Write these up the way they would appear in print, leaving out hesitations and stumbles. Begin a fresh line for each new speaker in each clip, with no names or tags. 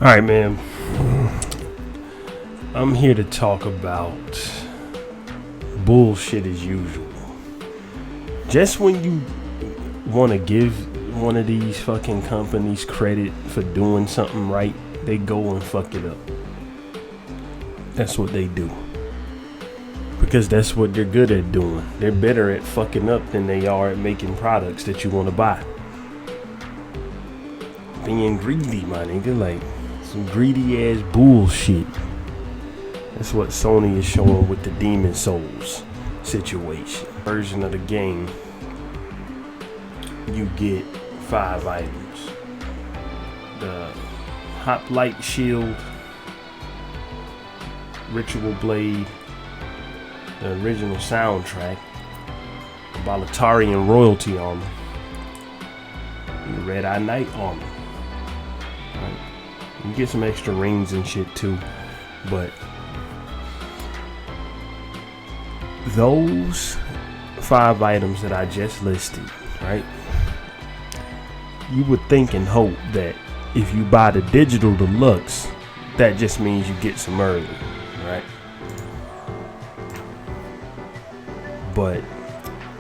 Alright, man. I'm here to talk about bullshit as usual. Just when you want to give one of these fucking companies credit for doing something right, they go and fuck it up. That's what they do. Because that's what they're good at doing. They're better at fucking up than they are at making products that you want to buy. Being greedy, my nigga, like some greedy ass bullshit. That's what Sony is showing with the Demon Souls situation. Version of the game, you get 5 items. The Hoplite Shield, Ritual Blade, the original soundtrack, the Balatarian Royalty Armor, and the Red Eye Knight Armor. Right. You get some extra rings and shit too, but those 5 items that I just listed, right? You would think and hope that if you buy the digital deluxe, that just means you get some early, right? But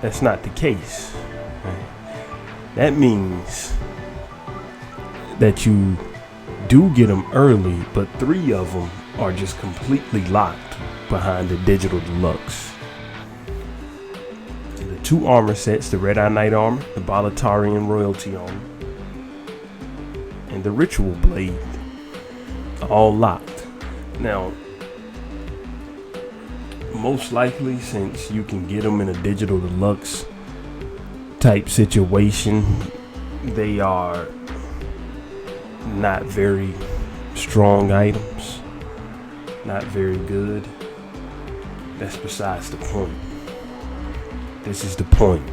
that's not the case, right? That means that you do get them early, but 3 of them are just completely locked behind the digital deluxe. The 2 armor sets, the Red Eye Knight armor, the Balatarian Royalty armor, and the Ritual Blade, all locked. Now, most likely, since you can get them in a digital deluxe type situation, they are not very strong items, not very good. That's besides the point. This is the point.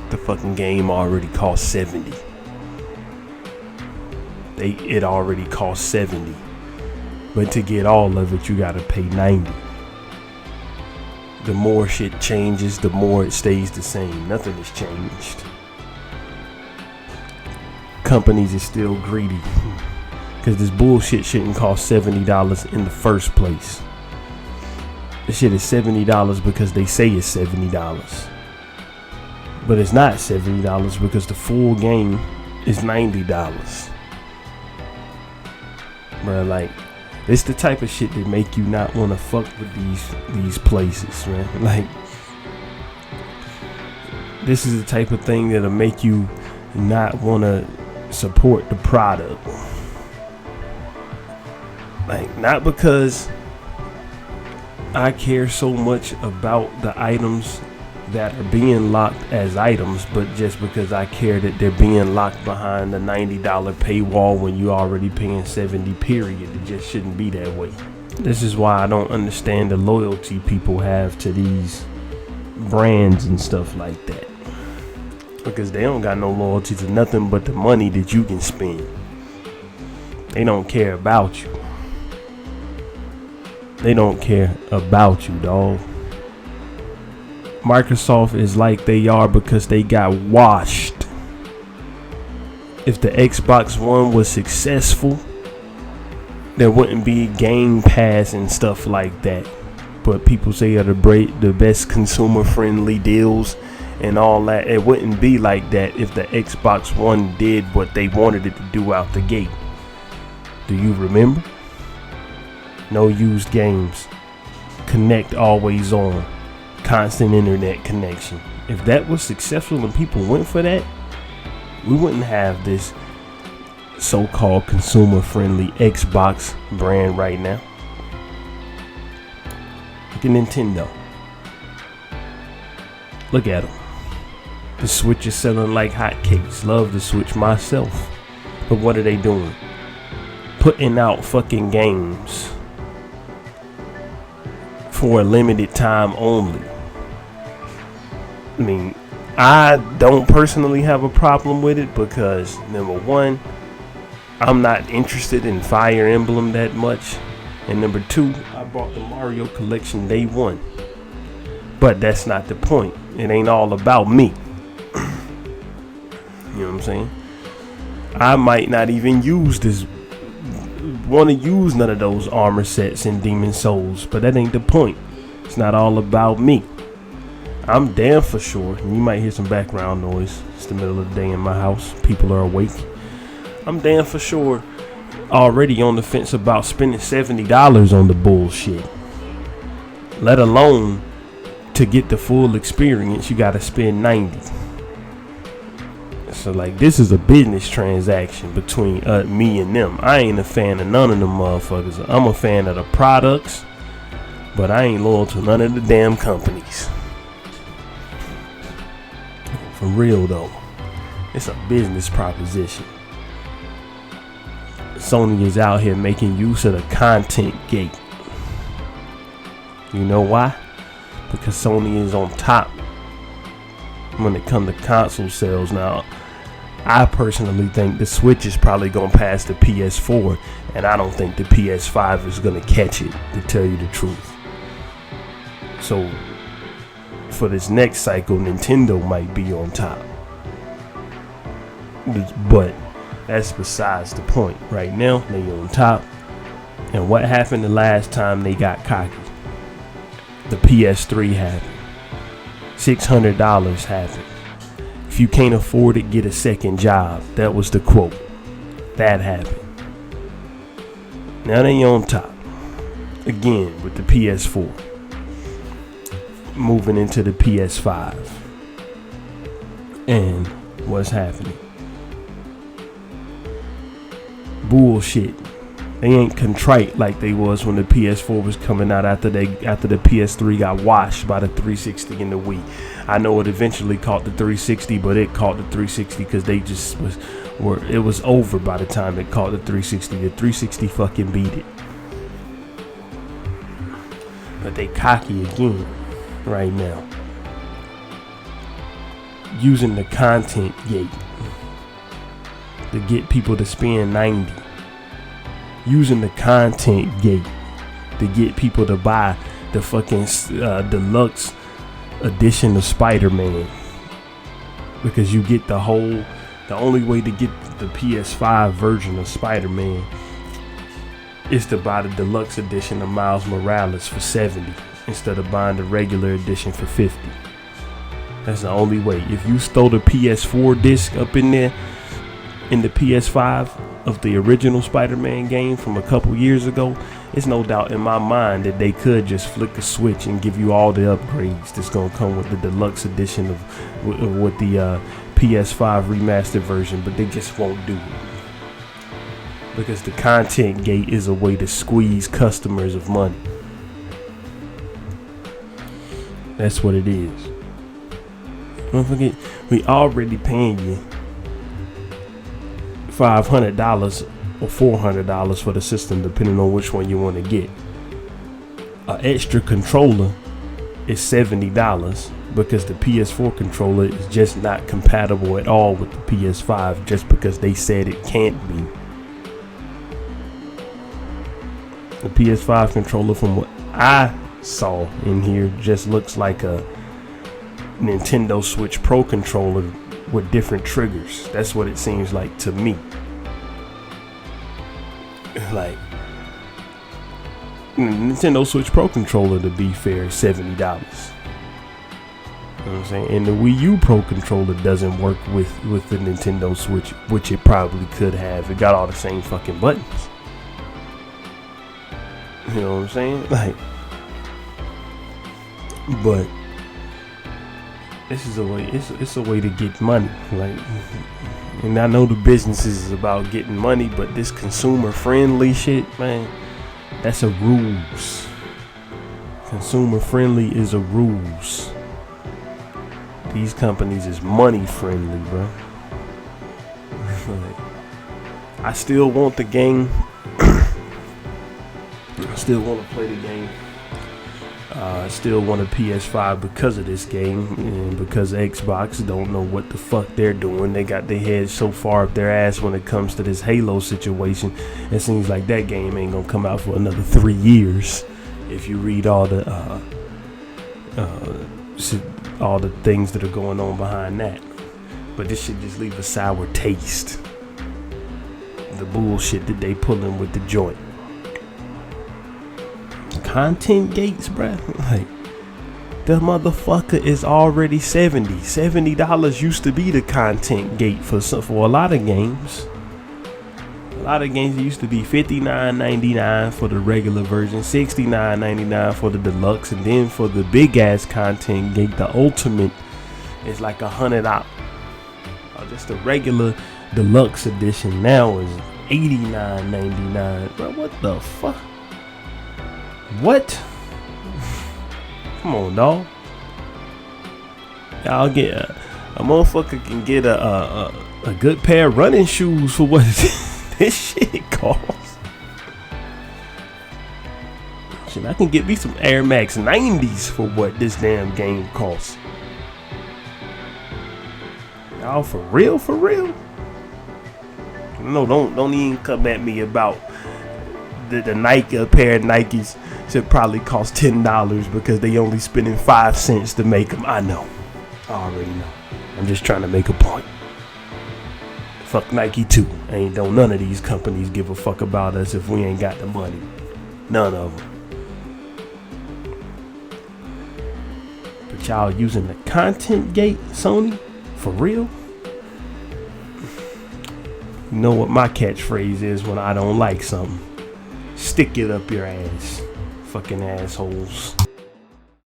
The fucking game already cost $70. It already cost $70. But to get all of it, you gotta pay $90. The more shit changes, the more it stays the same. Nothing has changed. Companies are still greedy. Because this bullshit shouldn't cost $70 in the first place. This shit is $70 because they say it's $70. But it's not $70 because the full game is $90. Bro, like, it's the type of shit that make you not want to fuck with these places, man. Like, this is the type of thing that'll make you not want to support the product. Like, not because I care so much about the items that are being locked as items, but just because I care that they're being locked behind the $90 paywall when you already paying $70, period. It just shouldn't be that way. This is why I don't understand the loyalty people have to these brands and stuff like that. Because they don't got no loyalty to nothing but the money that you can spend. They don't care about you. They don't care about you, dog. Microsoft is like they are because they got washed. If the Xbox One was successful, there wouldn't be Game Pass and stuff like that. But people say are the best consumer-friendly deals and all that. It wouldn't be like that if the Xbox One did what they wanted it to do out the gate. Do you remember? No used games. Connect always on. Constant internet connection. If that was successful and people went for that, we wouldn't have this so-called consumer-friendly Xbox brand right now. Look at Nintendo. Look at them. The Switch is selling like hotcakes. Love the Switch myself. But what are they doing? Putting out fucking games for a limited time only. I mean, I don't personally have a problem with it because, number one, I'm not interested in Fire Emblem that much. And number 2, I bought the Mario collection day 1. But that's not the point. It ain't all about me. You know what I'm saying? I might not even use this want to use none of those armor sets in Demon Souls, but that ain't the point. It's not all about me. I'm damn for sure, and you might hear some background noise. It's the middle of the day in my house. People are awake. I'm damn for sure already on the fence about spending $70 on the bullshit. Let alone to get the full experience, you gotta spend $90. So like, this is a business transaction between me and them. I ain't a fan of none of them motherfuckers. I'm a fan of the products, but I ain't loyal to none of the damn companies. For real though, it's a business proposition. Sony is out here making use of the content gate. You know why? Because Sony is on top when it comes to console sales. Now, I personally think the Switch is probably going to pass the PS4, and I don't think the PS5 is going to catch it, to tell you the truth. So, for this next cycle, Nintendo might be on top. But that's besides the point. Right now, they on top. And what happened the last time they got cocky? The PS3 happened. $600 happened. If you can't afford it, get a second job. That was the quote. That happened. Now they on top. Again with the PS4. Moving into the PS5. And what's happening? Bullshit. They ain't contrite like they was when the PS4 was coming out after the PS3 got washed by the 360 and the Wii. I know it eventually caught the 360, but it caught the 360 because they just it was over by the time it caught the 360. The 360 fucking beat it. But they cocky again right now. Using the content gate to get people to spend $90. Using the content gate to get people to buy the fucking deluxe edition of Spider-Man, because you get the only way to get the PS5 version of Spider-Man is to buy the deluxe edition of Miles Morales for $70 instead of buying the regular edition for $50. That's the only way. If you stole the PS4 disc up in there in the PS5 of the original Spider-Man game from a couple years ago, it's no doubt in my mind that they could just flick a switch and give you all the upgrades that's gonna come with the deluxe edition of with the PS5 remastered version, but they just won't do it because the content gate is a way to squeeze customers of money. That's what it is. Don't forget, we already paying you $500 or $400 for the system, depending on which one you want to get. An extra controller is $70 because the PS4 controller is just not compatible at all with the PS5, just because they said it can't be. The PS5 controller, from what I saw in here, just looks like a Nintendo Switch Pro controller with different triggers. That's what it seems like to me. Like, Nintendo Switch Pro controller, to be fair, $70. You know what I'm saying? And the Wii U Pro controller doesn't work with the Nintendo Switch, which it probably could have. It got all the same fucking buttons. You know what I'm saying? Like, but this is a way. It's a way to get money. Like, and I know the business is about getting money, but this consumer friendly shit, man, that's a ruse. Consumer friendly is a ruse. These companies is money friendly, bro. Like, I still want the game. I still want to play the game. I still want a PS5 because of this game, and because Xbox don't know what the fuck they're doing. They got their heads so far up their ass when it comes to this Halo situation. It seems like that game ain't gonna come out for another 3 years. If you read all the things that are going on behind that, but this should just leave a sour taste. the bullshit that they pulling with the joint. Content gates, bruh. Like, the motherfucker is already $70 used to be the content gate for a lot of games. A lot of games used to be $59.99 for the regular version, $69.99 for the deluxe, and then for the big ass content gate, the ultimate, is like $100. Just the regular deluxe edition now is $89.99. Bro, what the fuck? What? Come on, dog. Y'all get a motherfucker can get a good pair of running shoes for what this shit costs. Shit, I can get me some Air Max 90s for what this damn game costs. Y'all for real? For real? No, don't even come at me about the Nike, a pair of Nikes should probably cost $10 because they only spending 5 cents to make them. I know. I already know. I'm just trying to make a point. Fuck Nike too. Don't none of these companies give a fuck about us if we ain't got the money. None of them. But y'all using the content gate, Sony? For real? You know what my catchphrase is when I don't like something? Stick it up your ass. Fucking assholes.